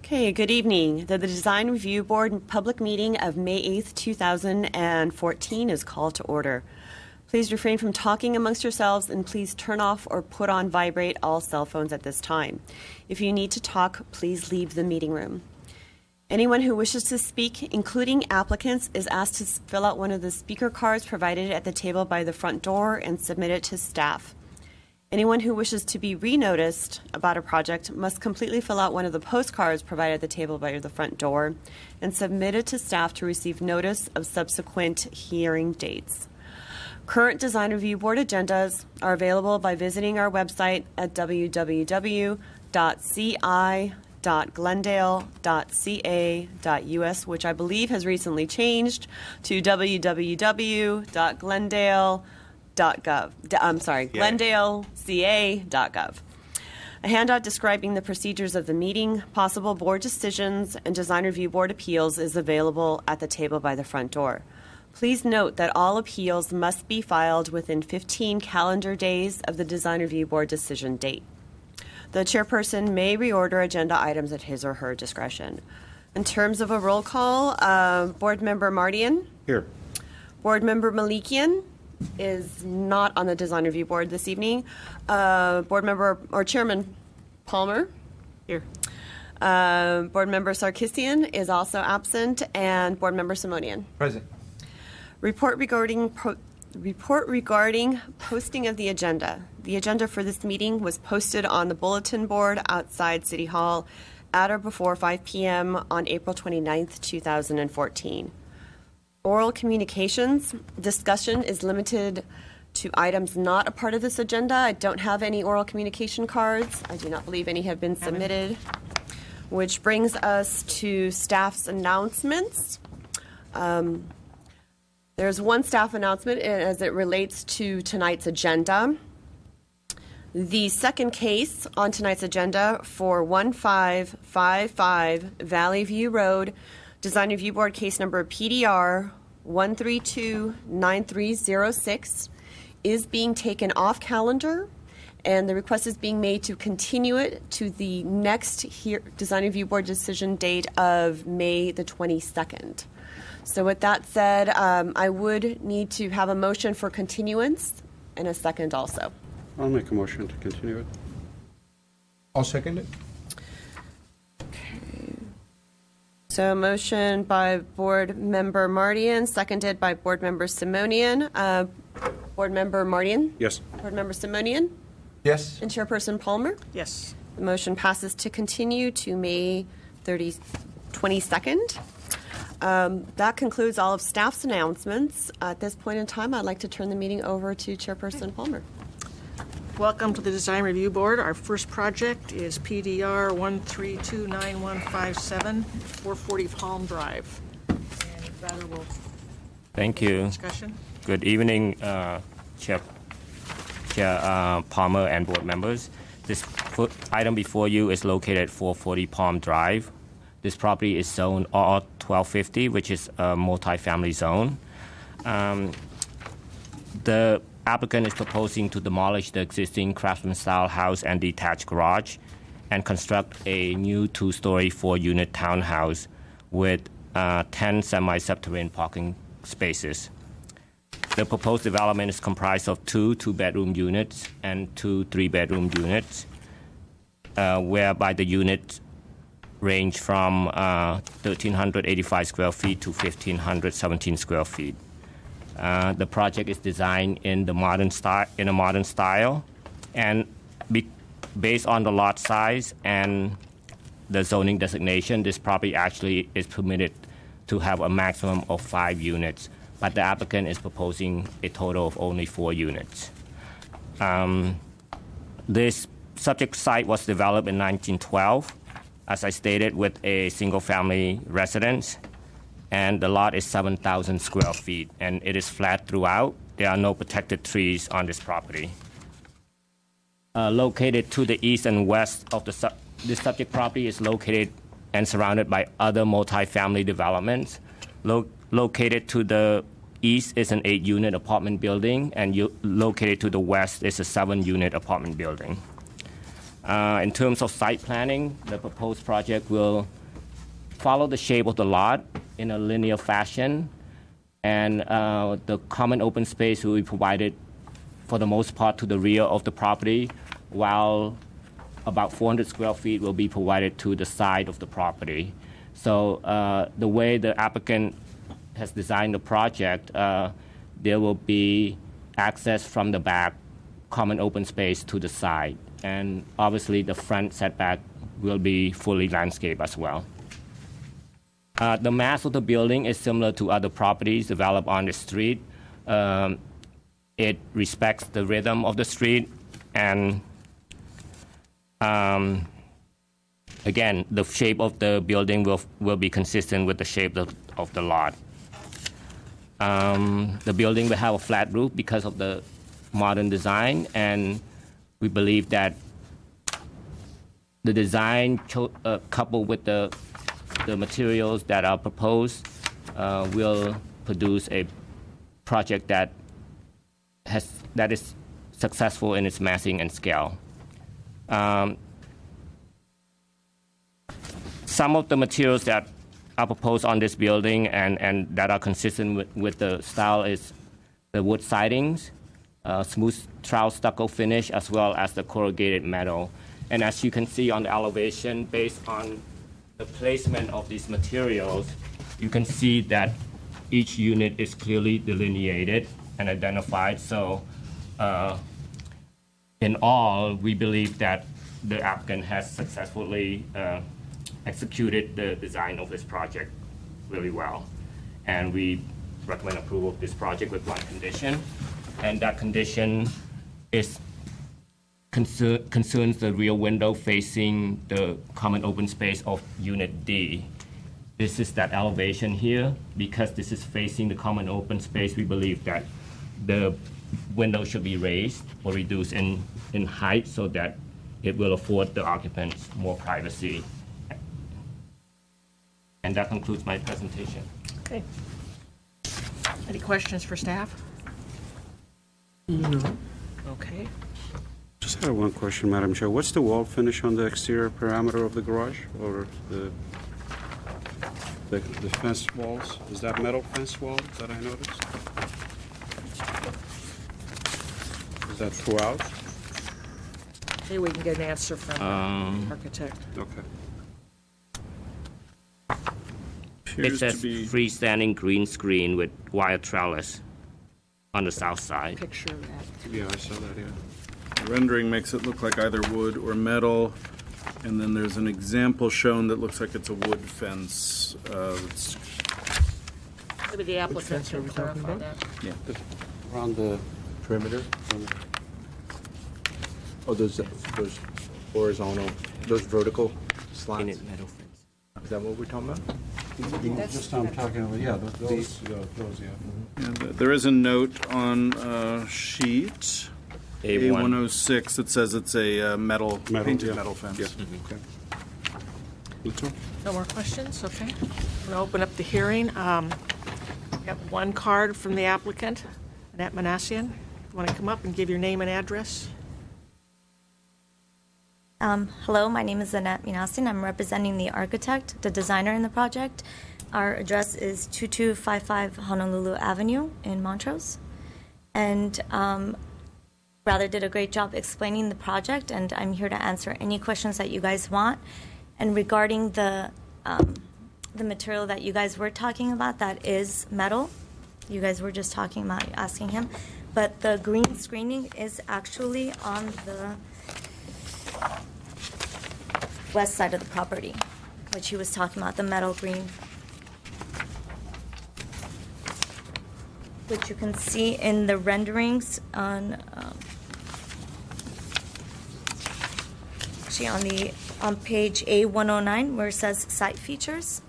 Okay, good evening. The Design Review Board public meeting of May 8th, 2014 is called to order. Please refrain from talking amongst yourselves and please turn off or put on vibrate all cell phones at this time. If you need to talk, please leave the meeting room. Anyone who wishes to speak, including applicants, is asked to fill out one of the speaker cards provided at the table by the front door and submit it to staff. Anyone who wishes to be re-noticed about a project must completely fill out one of the postcards provided at the table by the front door and submit it to staff to receive notice of subsequent hearing dates. Current Design Review Board agendas are available by visiting our website at www.ci.glendale.ca.us, which I believe has recently changed to glendaleca.gov. A handout describing the procedures of the meeting, possible board decisions, and Design Review Board appeals is available at the table by the front door. Please note that all appeals must be filed within 15 calendar days of the Design Review Board decision date. The chairperson may reorder agenda items at his or her discretion. In terms of a roll call, Board Member Mardian. Here. Board Member Malikian is not on the Design Review Board this evening. Board Member or Chairman Palmer. Here. Board Member Sarkisian is also absent, and Board Member Simonian. Present. Report regarding posting of the agenda. The agenda for this meeting was posted on the bulletin board outside City Hall at or before 5 p.m. on April 29th, 2014. Oral communications. Discussion is limited to items not a part of this agenda. I don't have any oral communication cards. I do not believe any have been submitted, which brings us to staff's announcements. There's one staff announcement as it relates to tonight's agenda. The second case on tonight's agenda for 1555 Valley View Road, Design Review Board case number PDR 1329306 is being taken off calendar, and the request is being made to continue it to the next Design Review Board decision date of May the 22nd. So with that said, I would need to have a motion for continuance and a second also. I'll make a motion to continue it. I'll second it. Okay. So a motion by Board Member Mardian, seconded by Board Member Simonian. Board Member Mardian? Yes. Board Member Simonian? Yes. And Chairperson Palmer? Yes. The motion passes to continue to May 22nd. That concludes all of staff's announcements. At this point in time, I'd like to turn the meeting over to Chairperson Palmer. Welcome to the Design Review Board. Our first project is PDR 1329157, 440 Palm Drive. And rather will Thank you. discussion. Good evening, Chair Palmer and board members. This item before you is located at 440 Palm Drive. This property is zoned R 1250, which is a multi-family zone. The applicant is proposing to demolish the existing craftsman-style house and detached garage and construct a new two-story, four-unit townhouse with 10 semi-subterranean parking spaces. The proposed development is comprised of two two-bedroom units and two three-bedroom units, whereby the units range from 1,385 square feet to 1,517 square feet. The project is designed in a modern style, and based on the lot size and the zoning designation, this property actually is permitted to have a maximum of 5 units, but the applicant is proposing a total of only 4 units. This subject site was developed in 1912, as I stated, with a single-family residence, and the lot is 7,000 square feet, and it is flat throughout. There are no protected trees on this property. Located to the east and west of this subject property is located and surrounded by other multi-family developments. Located to the east is an 8-unit apartment building, and located to the west is a 7-unit apartment building. In terms of site planning, the proposed project will follow the shape of the lot in a linear fashion, and the common open space will be provided for the most part to the rear of the property, while about 400 square feet will be provided to the side of the property. So the way the applicant has designed the project, there will be access from the back, common open space to the side. And obviously the front setback will be fully landscaped as well. The mass of the building is similar to other properties developed on the street. It respects the rhythm of the street, and again, the shape of the building will be consistent with the shape of the lot. The building will have a flat roof because of the modern design, and we believe that the design coupled with the materials that are proposed will produce a project that is successful in its massing and scale. Some of the materials that are proposed on this building and that are consistent with the style is the wood sidings, smooth trowel stucco finish, as well as the corrugated metal. And as you can see on the elevation, based on the placement of these materials, you can see that each unit is clearly delineated and identified. So in all, we believe that the applicant has successfully executed the design of this project really well. And we recommend approval of this project with one condition. And that condition is concerns the rear window facing the common open space of Unit D. This is that elevation here. Because this is facing the common open space, we believe that the window should be raised or reduced in height so that it will afford the occupants more privacy. And that concludes my presentation. Okay. Any questions for staff? No. Okay. Just had one question, Madam Chair. What's the wall finish on the exterior parameter of the garage, or the fence walls? Is that metal fence wall that I noticed? Is that throughout? Maybe we can get an answer from the architect. Okay. It says freestanding green screen with wire trellis on the south side. Picture of that. Yeah, I saw that, yeah. The rendering makes it look like either wood or metal, and then there's an example shown that looks like it's a wood fence. Maybe the applicant fence are can we talking clarify about? that. Around the Perimeter? Oh, those horizontal, those vertical slats? Painted metal fence. Is that what we're talking about? just I'm talking about, yeah, those, yeah. And there is a note on sheet A106 that says it's a painted yeah. metal fence. Yeah. Okay. That's all. No more questions? Okay. I'm going to open up the hearing. We have one card from the applicant, Annette Manassian. You want to come up and give your name and address? Hello, my name is Annette Minassian. I'm representing the architect, the designer in the project. Our address is 2255 Honolulu Avenue in Montrose. And Rather did a great job explaining the project, and I'm here to answer any questions that you guys want. And regarding the material that you guys were talking about, that is metal. You guys were just talking about asking him. But the green screening is actually on the west side of the property, which he was talking about, the metal green, which you can see in the renderings on actually on page A109 where it says site features.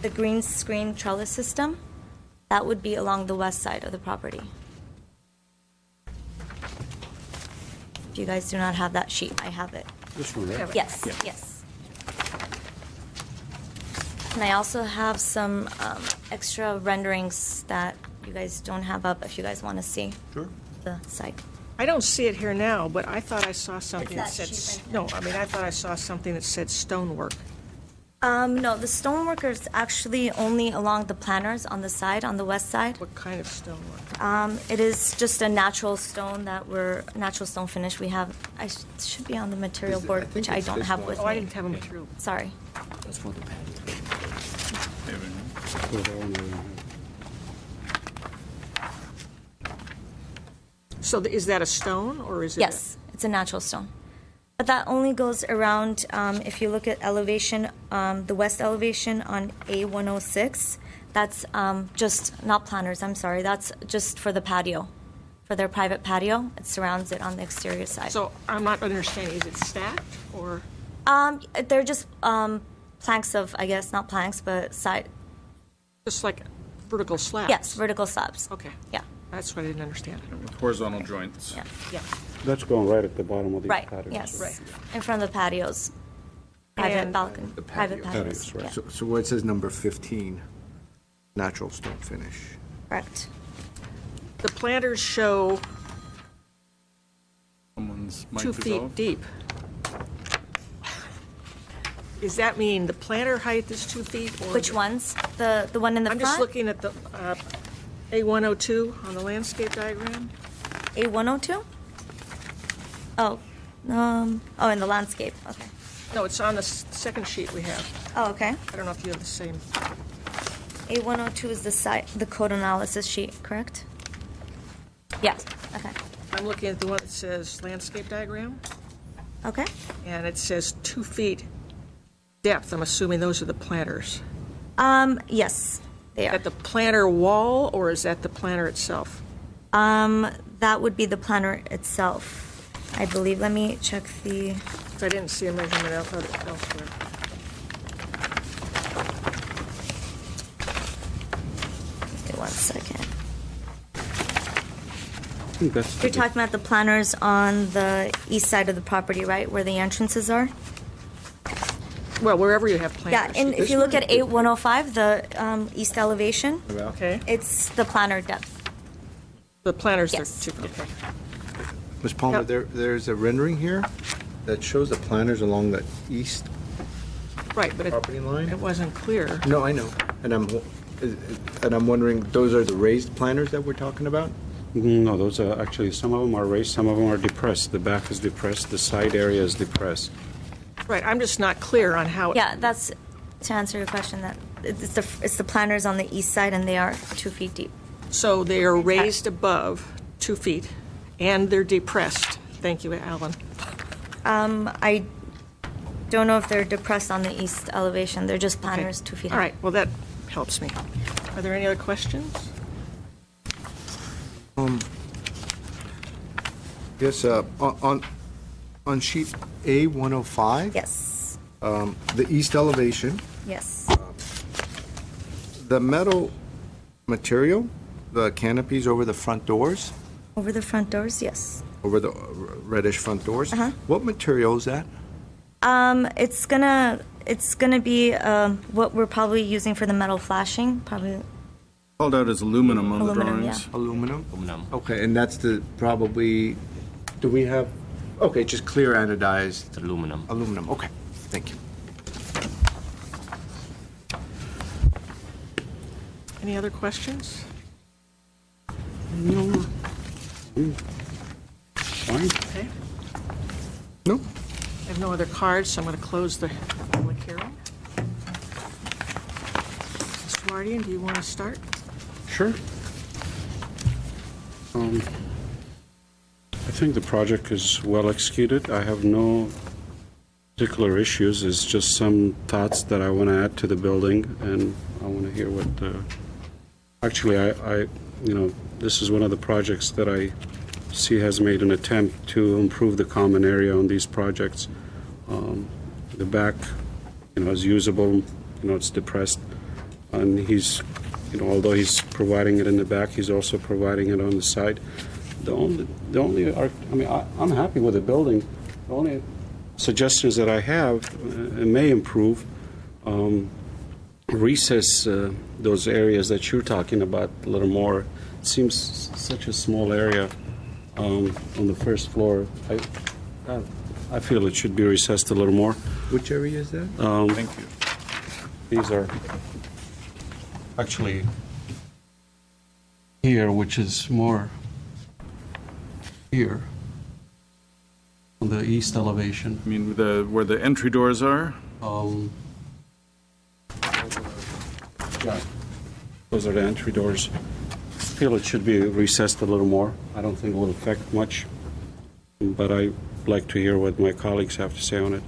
The green screen trellis system, that would be along the west side of the property. If you guys do not have that sheet, I have it. This one, right? Yes, yes. And I also have some extra renderings that you guys don't have up if you guys want to see Sure. the site. I don't see it here now, but I thought I saw something that It's that said, sheet right no, I mean, I thought I saw something that said stonework. No, the stonework is actually only along the planters on the side, on the west side. What kind of stonework? It is just a natural stone natural stone finish. We have, should be on the material Is it- board, I think which I it's don't this have one. with Oh, I me. didn't have a material. Sorry. That's for the patio. So that one, So is that a stone, or is it? Yes, it's a natural stone. But that only goes around, if you look at elevation, the west elevation on A106, that's just, not planters, I'm sorry, that's just for the patio, for their private patio. It surrounds it on the exterior side. So I'm not understanding, is it stacked, or? They're just planks of, I guess, not planks, but side, Just like vertical slabs? yes, vertical slabs. Okay, Yeah, that's what I didn't understand. With horizontal joints. yeah. Yeah. that's going right at the bottom of these Right, patios. yes. Right. In front of the patios. Private And- balcony, The private patios. patios. Patios, right. Yeah, So where it says number 15, natural stone finish. correct. The planters show Someone's mic 2 is feet off. deep. Does that mean the planter height is 2 feet? Or Which ones? The one in the I'm front? just looking at the A102 on the landscape diagram. A102? Oh, in the landscape, okay. No, it's on the second sheet we have. Oh, okay. I don't know if you have the same. A102 is the code analysis sheet, correct? Yes, okay. I'm looking at the one that says landscape diagram, Okay. and it says 2 feet depth. I'm assuming those are the planters. Yes, they are. At the planter wall, or is that the planter itself? That would be the planter itself, I believe. Let me check the, If I didn't see a measurement elsewhere. wait 1 second. I think that's You're talking about the planters on the east side of the property, right, where the entrances are? Well, wherever you have Yeah, planters. and if you look at A105, the east elevation, Okay, it's the planter depth. the planters are Yes. 2 feet. Okay. Ms. Palmer, Yep. there's a rendering here that shows the planters along the east Right, but property line. it wasn't clear. No, I know, and I'm wondering, those are the raised planters that we're talking about? No, those are actually, some of them are raised, some of them are depressed. The back is depressed, the side area is depressed. Right, I'm just not clear on how. Yeah, that's, to answer your question, that it's the planters on the east side, and they are 2 feet deep. So they are raised above 2 feet, and they're depressed. Thank you, Alan. I don't know if they're depressed on the east elevation. They're just planters 2 feet high. All right, well, that helps me. Are there any other questions? Yes, on sheet A105, Yes, the east elevation, yes. the metal material, the canopies over the front doors, Over the front doors, yes. over the reddish front doors. Uh-huh. What material is that? It's gonna be what we're probably using for the metal flashing, probably. Called out as aluminum on Aluminum, the drawings. Aluminum? Aluminum. Okay, and that's the, probably, do we have, okay, just clear anodized It's aluminum. aluminum, okay, thank you. Any other questions? No. Fine. Okay. No? I have no other cards, so I'm going to close the public hearing. Mr. Mardian, do you want to start? Sure. I think the project is well executed. I have no particular issues. It's just some thoughts that I want to add to the building, and I want to hear what actually, this is one of the projects that I see has made an attempt to improve the common area on these projects. The back, is usable, it's depressed, and he's, although he's providing it in the back, he's also providing it on the side. I'm happy with the building. The only suggestions that I have, it may improve, recess those areas that you're talking about a little more. It seems such a small area. on the first floor. I feel it should be recessed a little more. Which area is that? Thank you. These are actually here, which is more here on the east elevation. I mean, where the entry doors are? Yeah, those are the entry doors. I feel it should be recessed a little more. I don't think it will affect much, but I'd like to hear what my colleagues have to say on it.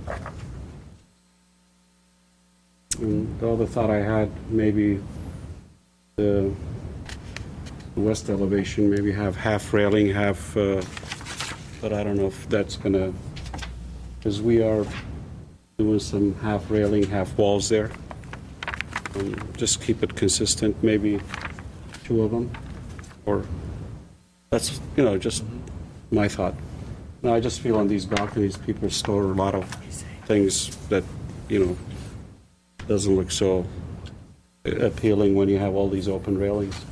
And the other thought I had, maybe the west elevation, maybe have half railing, half, but I don't know if that's gonna, because we are doing some half railing, half walls there. Just keep it consistent, maybe 2 of them, or that's, just my thought. No, I just feel on these balconies, people store a lot of things that, doesn't look so appealing when you have all these open railings.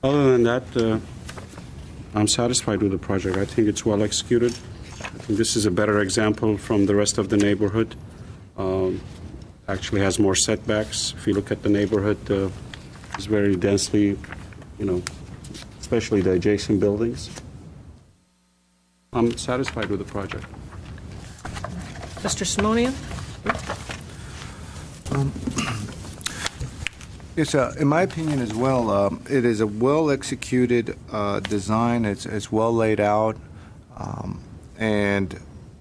Other than that, I'm satisfied with the project. I think it's well executed. I think this is a better example from the rest of the neighborhood. Actually has more setbacks. If you look at the neighborhood, it's very densely, especially the adjacent buildings. I'm satisfied with the project. Mr. Simonian? Yes, in my opinion as well, it is a well-executed design. It's well laid out, and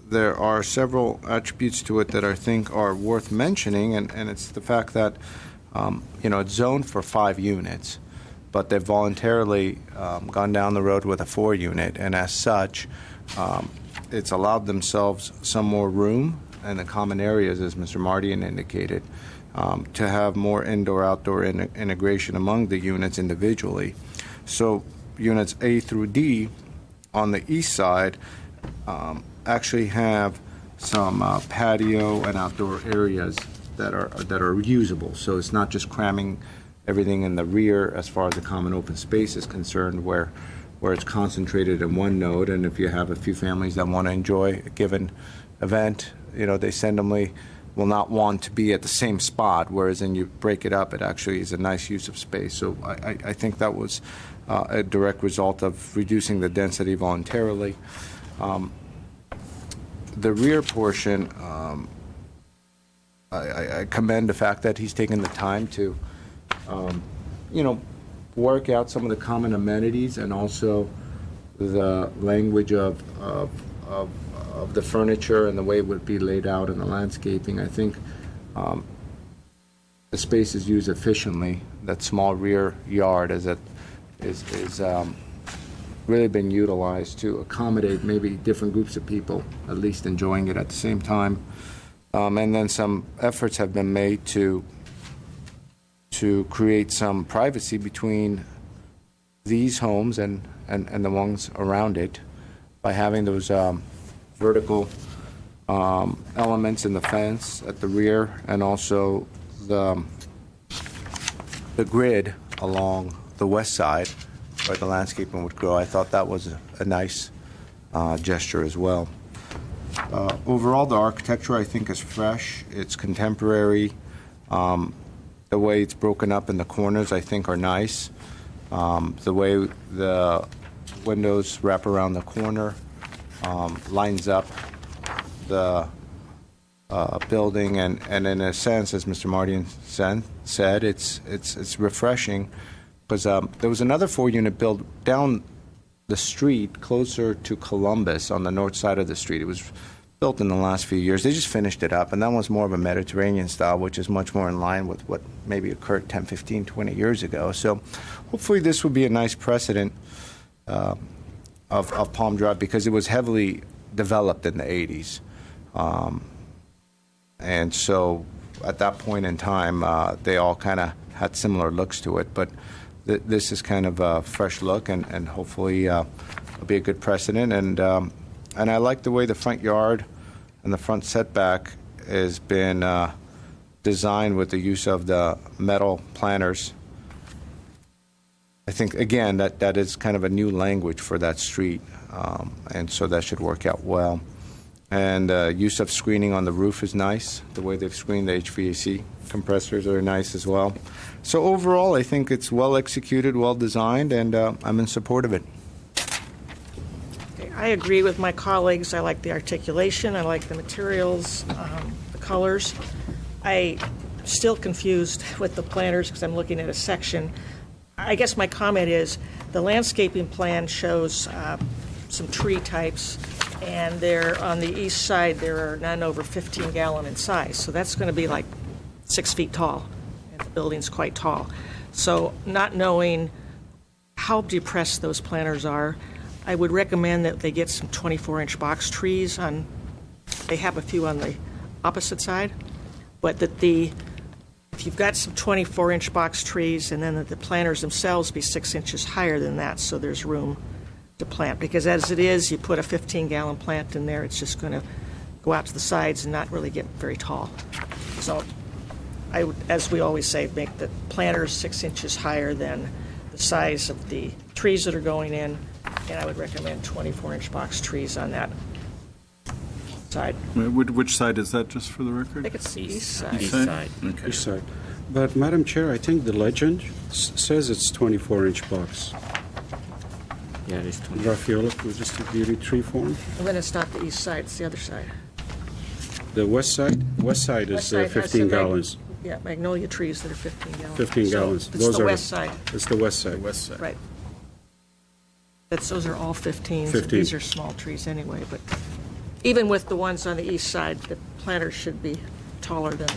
there are several attributes to it that I think are worth mentioning, and it's the fact that, it's zoned for 5 units, but they've voluntarily gone down the road with a 4-unit, and as such, it's allowed themselves some more room in the common areas, as Mr. Mardian indicated, to have more indoor-outdoor integration among the units individually. So units A through D on the east side actually have some patio and outdoor areas that are usable. So it's not just cramming everything in the rear as far as the common open space is concerned, where it's concentrated in one node. And if you have a few families that want to enjoy a given event, they randomly will not want to be at the same spot, whereas when you break it up, it actually is a nice use of space. So I think that was a direct result of reducing the density voluntarily. The rear portion, I commend the fact that he's taken the time to, work out some of the common amenities and also the language of the furniture and the way it would be laid out in the landscaping. I think the space is used efficiently. That small rear yard is really been utilized to accommodate maybe different groups of people, at least enjoying it at the same time. And then some efforts have been made to create some privacy between these homes and the ones around it by having those vertical elements in the fence at the rear, and also the grid along the west side where the landscaping would grow. I thought that was a nice gesture as well. Overall, the architecture, I think, is fresh. It's contemporary. The way it's broken up in the corners, I think, are nice. The way the windows wrap around the corner lines up the building, and in a sense, as Mr. Mardian said, it's refreshing, because there was another 4-unit build down the street closer to Columbus on the north side of the street. It was built in the last few years. They just finished it up, and that was more of a Mediterranean style, which is much more in line with what maybe occurred 10, 15, 20 years ago. So hopefully this will be a nice precedent of Palm Drive, because it was heavily developed in the 80s. And so at that point in time, they all kind of had similar looks to it. But this is kind of a fresh look, and hopefully it'll be a good precedent. And I like the way the front yard and the front setback has been designed with the use of the metal planters. I think, again, that is kind of a new language for that street. and so that should work out well. And use of screening on the roof is nice. The way they've screened the HVAC compressors are nice as well. So overall, I think it's well executed, well designed, and I'm in support of it. Okay, I agree with my colleagues. I like the articulation, I like the materials, the colors. I'm still confused with the planters because I'm looking at a section. I guess my comment is the landscaping plan shows some tree types, and there on the east side there are none over 15 gallon in size. So that's going to be like 6 feet tall, and the building's quite tall. So not knowing how depressed those planters are, I would recommend that they get some 24-inch box trees on, they have a few on the opposite side, but that if you've got some 24-inch box trees, and then that the planters themselves be 6 inches higher than that, so there's room to plant. Because as it is, you put a 15-gallon plant in there, it's just going to go out to the sides and not really get very tall. So I would, as we always say, make the planters 6 inches higher than the size of the trees that are going in, and I would recommend 24-inch box trees on that side. Which side is that, just for the I record? think it's the east side. East side? Okay. East side. But, Madam Chair, I think the legend says it's 24-inch box. Yeah, it's 20. Rafaela, just a beauty tree form. And then it's not the east side, it's the other side. The west side? West side is West side has 15 some gallons. Yeah, magnolia trees that are 15 gallons. 15 So gallons. It's Those the are- west side, It's the west side. West side. right. Those are all 15s. 15. These are small trees anyway, but even with the ones on the east side, the planters should be taller than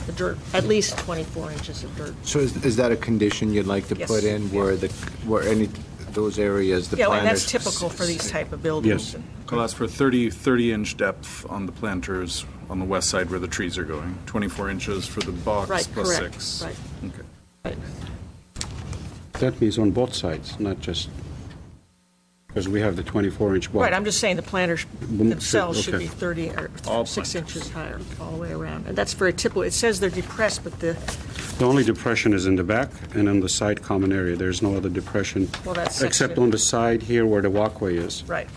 the dirt, at least 24 inches of dirt. So is that a condition you'd like to Yes. put in, where any, those areas, the Yeah, planters? and that's typical for these type of buildings. Yes. I'll ask for 30-inch depth on the planters on the west side where the trees are going. 24 inches for the box Right, plus correct, 6. right. Okay. Right. That means on both sides, not just, because we have the 24-inch box. Right, I'm just saying the planters themselves should okay. be 30 or All 6 planters. inches higher all the way around. And that's very typical. It says they're depressed, but the The only depression is in the back and on the side common area. There's no other depression. Well, that's except section- on the side here where the walkway is. right.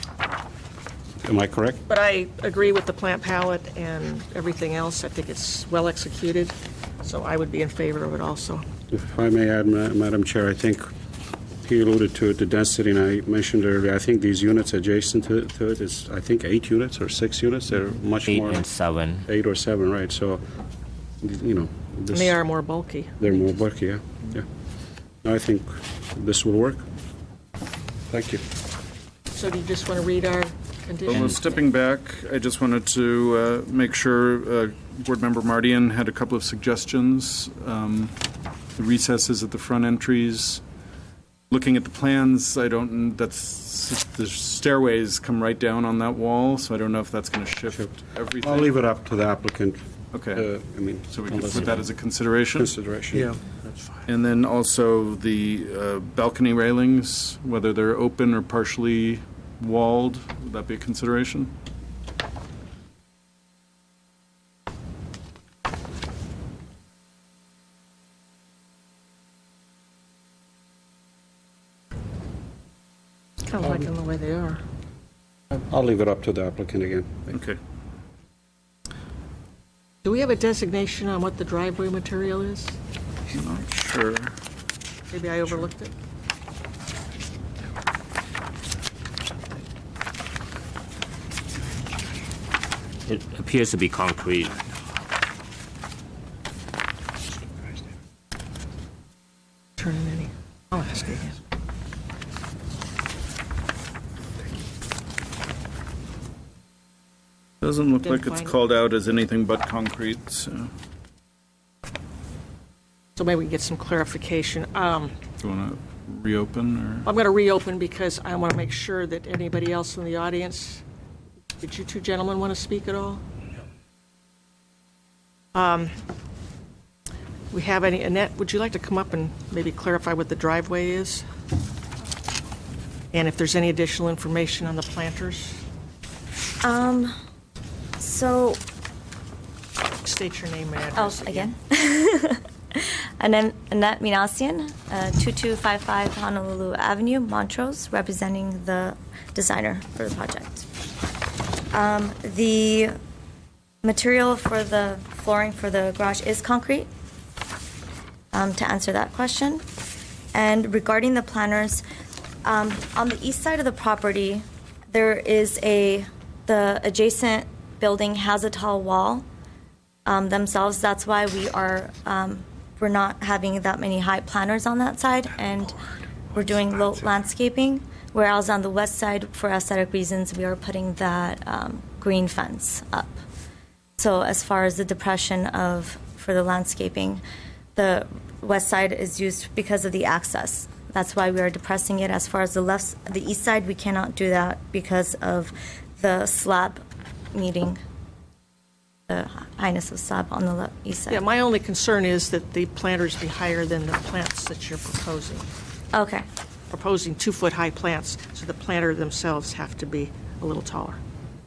Am I correct? But I agree with the plant palette and everything else. I think it's well executed, so I would be in favor of it also. If I may add, Madam Chair, I think he alluded to it, the density, and I mentioned earlier, I think these units adjacent to it is, I think, 8 units or 6 units. They're much 8 more. and 7. 8 or 7, right? So, you know. And This, they are more bulky. They're more bulky, yeah. Yeah. I think this will work. Thank you. So do you just want to read our Well, conditions? stepping back, I just wanted to make sure Board Member Mardian had a couple of suggestions. The recesses at the front entries. Looking at the plans, the stairways come right down on that wall, so I don't know if that's going to shift everything. I'll leave it up to the applicant. Okay. I mean, So we can unless- put that as a consideration? consideration. Yeah. That's fine. And then also the balcony railings, whether they're open or partially walled, would that be a consideration? Kind of like in the way they are. I'll leave it up to the applicant again. Okay. Do we have a designation on what the driveway material is? I'm not sure. Maybe I overlooked it. It appears to be concrete. Turn in any. I'll ask again. Doesn't look Didn't like it's find it. called out as anything but concrete, so. So maybe we can get some clarification. Do you want to reopen, or? I'm going to reopen because I want to make sure that anybody else in the audience, did you two gentlemen want to speak at all? We have any, Annette, would you like to come up and maybe clarify what the driveway is? And if there's any additional information on the planters? So, State your name and oh, address again? Annette Minassian, 2255 Honolulu Avenue, Montrose, representing the designer for the project. The material for the flooring for the garage is concrete, to answer that question. And regarding the planters, on the east side of the property, there is the adjacent building has a tall wall themselves. That's why we're not having that many high planters on that side, and we're doing low landscaping. Whereas on the west side, for aesthetic reasons, we are putting that green fence up. So as far as the depression for the landscaping, the west side is used because of the access. That's why we are depressing it. As far as the east side, we cannot do that because of the slab meeting the highness of slab on the east side. Yeah, my only concern is that the planters be higher than the plants that you're proposing. Okay. Proposing 2-foot-high plants, so the planter themselves have to be a little taller.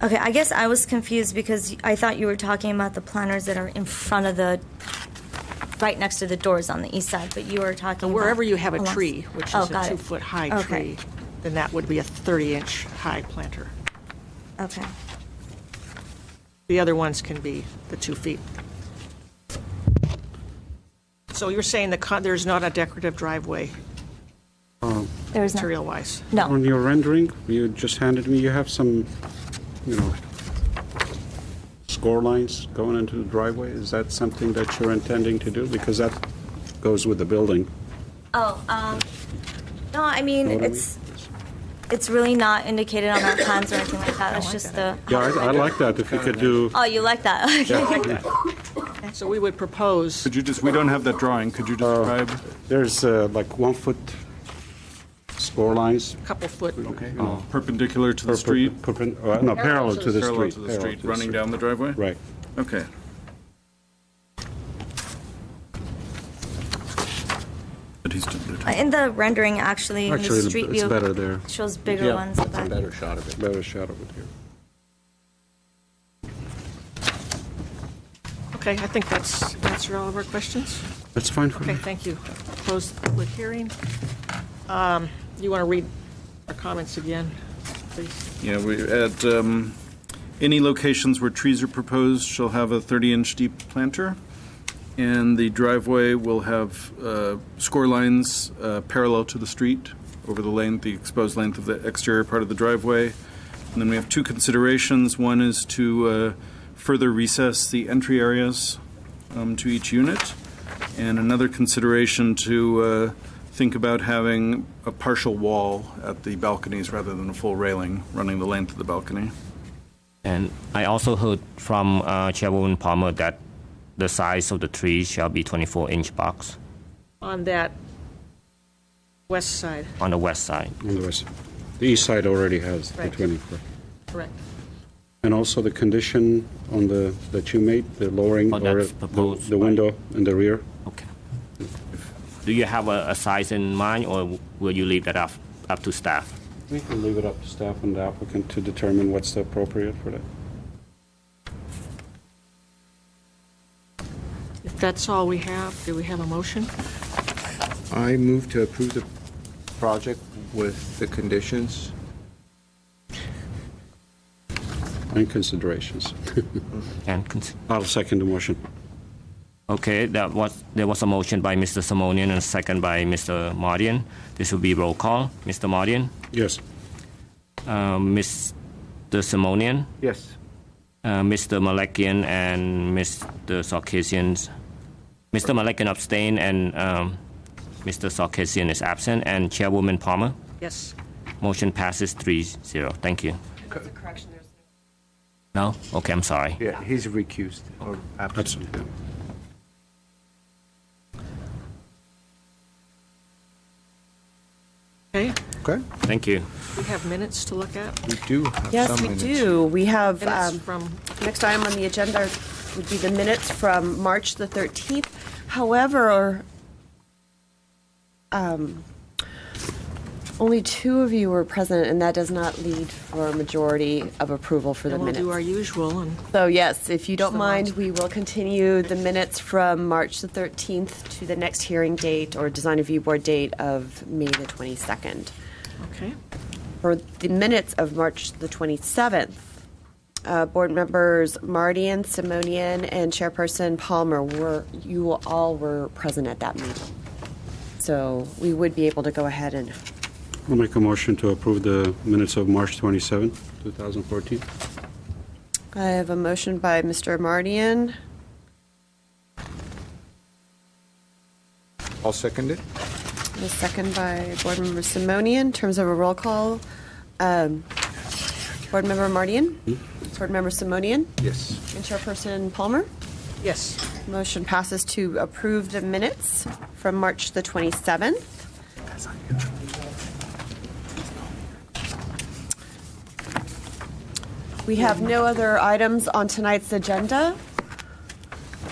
Okay, I guess I was confused because I thought you were talking about the planters that are in front of right next to the doors on the east side, but you were talking And about wherever you have a almost- tree, which is Oh, a got it. 2-foot-high Okay. tree, then that would be a 30-inch high planter. Okay. The other ones can be the 2 feet. So you're saying there's not a decorative driveway, There is no. material-wise? No. On your rendering, you just handed me, you have some, score lines going into the driveway. Is that something that you're intending to do? Because that goes with the building. Oh, no, I mean, Know what I mean? it's really not indicated on our plans or anything like that. It's just the. Yeah, I like that, if you could do, Oh, you like that? Okay. So we would propose, Could you we don't have that drawing, could you describe? there's like 1-foot score lines. a couple foot, Perpendicular to the street? No, parallel to the Parallel street. to the street, running down the driveway? Right. Okay. But he's In the rendering, actually, in Actually, the street it's view, better there. it shows bigger ones. That's a better shot of it. Better shot of it here. okay, I think that's answered all of our questions. That's fine for Okay, me. thank you. Close the public hearing. You want to read our comments again, please? Yeah, we, at any locations where trees are proposed shall have a 30-inch deep planter, and the driveway will have score lines parallel to the street over the exposed length of the exterior part of the driveway. And then we have 2 considerations. One is to further recess the entry areas to each unit, and another consideration to think about having a partial wall at the balconies rather than a full railing running the length of the balcony. And I also heard from Chairwoman Palmer that the size of the trees shall be 24-inch box On that west side, on the west side. On the west. The east side already has the Right. 24. correct. And also the condition on that you made, the lowering Oh, or that's proposed the by- window in the rear. Okay. Do you have a size in mind, or will you leave that up to staff? We can leave it up to staff and the applicant to determine what's the appropriate for that. If that's all we have, do we have a motion? I move to approve the project with the conditions. And considerations. And I'll second the motion. okay, there was a motion by Mr. Simonian and a second by Mr. Mardian. This will be roll call. Mr. Mardian, Yes. Mr. Simonian, Yes. Mr. Malakian, and Mr. Sarkisian. Mr. Malakian abstained, and Mr. Sarkisian is absent, and Chairwoman Palmer. Yes. Motion passes 3-0. Thank you. There's a correction. There's No? Okay, I'm sorry. Yeah, he's recused or absent. That's, Okay, Okay, Thank you. we have minutes to look at. we do have Yes, some we minutes. do. We have, Minutes from, next item on the agenda would be the minutes from March the 13th. However, Only 2 of you were present, and that does not lead for a majority of approval for the And we'll minutes. do our usual, and So yes, if you don't the mind, ones. we will continue the minutes from March the 13th to the next hearing date or design review board date of May the 22nd. okay. For the minutes of March the 27th, board members Mardian, Simonian, and Chairperson Palmer you all were present at that meeting. So we would be able to go ahead and, I'll make a motion to approve the minutes of March 27, 2014. I have a motion by Mr. Mardian. I'll second it. And a second by Board Member Simonian. In terms of a roll call, Board Member Mardian, Board Member Simonian, Yes. and Chairperson Palmer. Yes. Motion passes to approve the minutes from March the 27th. We have no other items on tonight's agenda.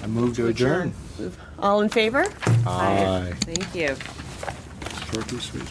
I move to adjourn. All in favor? Aye. Thank you. Short and sweet.